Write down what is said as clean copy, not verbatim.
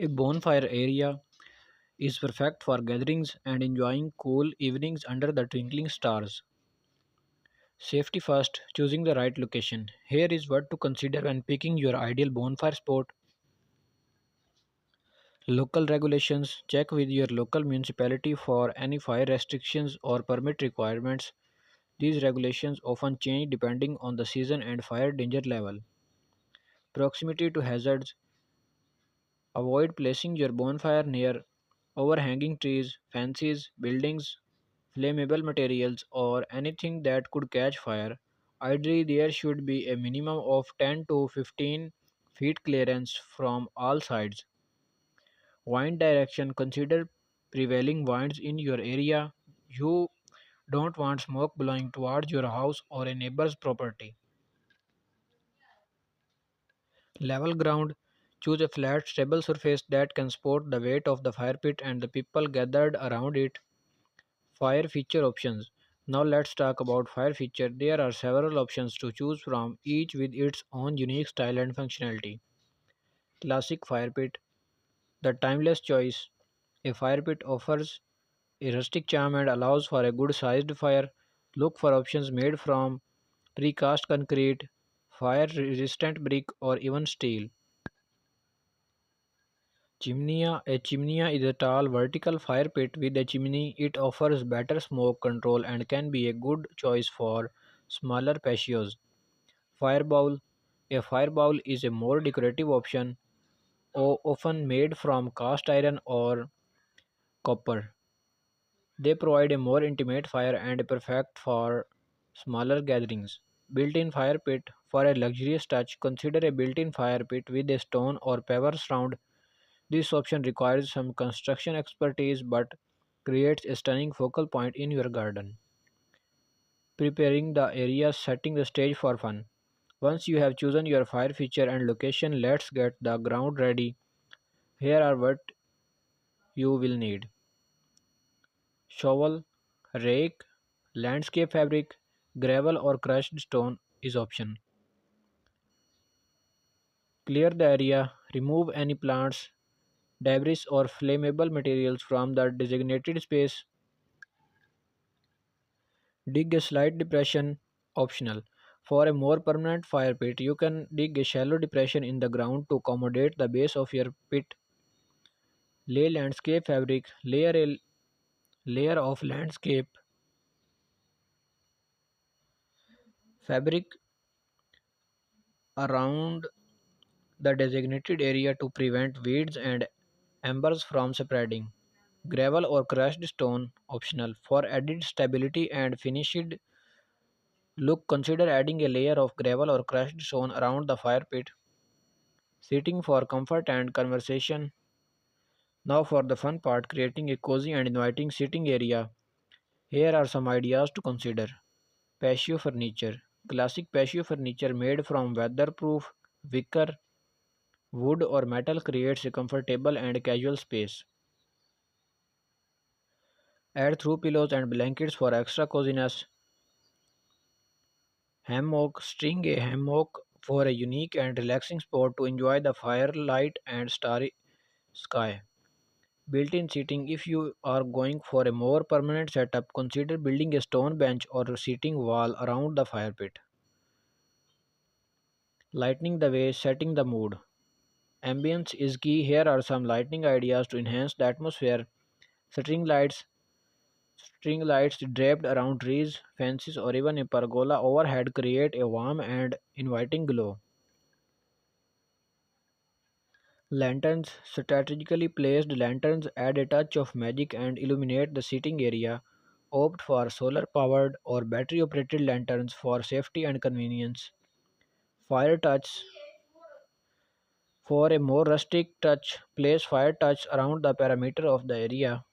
A bonfire area is perfect for gatherings and enjoying cool evenings under the twinkling stars. Safety first, choosing the right location. Here is what to consider when picking your ideal bonfire spot. Local regulations. Check with your local municipality for any fire restrictions or permit requirements. These regulations often change depending on the season and fire danger level. Proximity to hazards. Avoid placing your bonfire near overhanging trees, fences, buildings, flammable materials, or anything that could catch fire. Ideally, there should be a minimum of 10 to 15 feet clearance from all sides. Wind direction. Consider prevailing winds in your area. You don't want smoke blowing towards your house or a neighbor's property. Level ground. Choose a flat, stable surface that can support the weight of the fire pit and the people gathered around it. Fire feature options. Now let's talk about fire feature. There are several options to choose from, each with its own unique style and functionality. Classic fire pit. The timeless choice. A fire pit offers a rustic charm and allows for a good sized fire. Look for options made from precast concrete, fire resistant brick, or even steel. Chimney. A chimney is a tall vertical fire pit with a chimney. It offers better smoke control and can be a good choice for smaller patios. Fireball. A fireball is a more decorative option, often made from cast iron or copper. They provide a more intimate fire and are perfect for smaller gatherings. Built-in fire pit. For a luxurious touch, consider a built-in fire pit with a stone or paver surround. This option requires some construction expertise but creates a stunning focal point in your garden. Preparing the area, setting the stage for fun. Once you have chosen your fire feature and location, let's get the ground ready. Here are what you will need: shovel, rake, landscape fabric, gravel or crushed stone is option. Clear the area, remove any plants, debris or flammable materials from the designated space. Dig a slight depression, optional. For a more permanent fire pit, you can dig a shallow depression in the ground to accommodate the base of your pit. Lay landscape fabric, layer a layer of landscape fabric around the designated area to prevent weeds and embers from spreading. Gravel or crushed stone, optional. For added stability and finished look, consider adding a layer of gravel or crushed stone around the fire pit. Seating for comfort and conversation. Now for the fun part, creating a cozy and inviting sitting area. Here are some ideas to consider. Patio furniture. Classic patio furniture made from weatherproof wicker, wood or metal creates a comfortable and casual space. Add through pillows and blankets for extra coziness. Hammock. String a hammock for a unique and relaxing spot to enjoy the firelight and starry sky. Built-in seating. If you are going for a more permanent setup, consider building a stone bench or seating wall around the fire pit. Lighting the way, setting the mood. Ambience is key. Here are some lighting ideas to enhance the atmosphere. String lights, string lights draped around trees, fences, or even a pergola overhead create a warm and inviting glow. Lanterns, strategically placed lanterns add a touch of magic and illuminate the seating area. Opt for solar powered or battery operated lanterns for safety and convenience. Fire touch. For a more rustic touch, place fire touch around the perimeter of the area.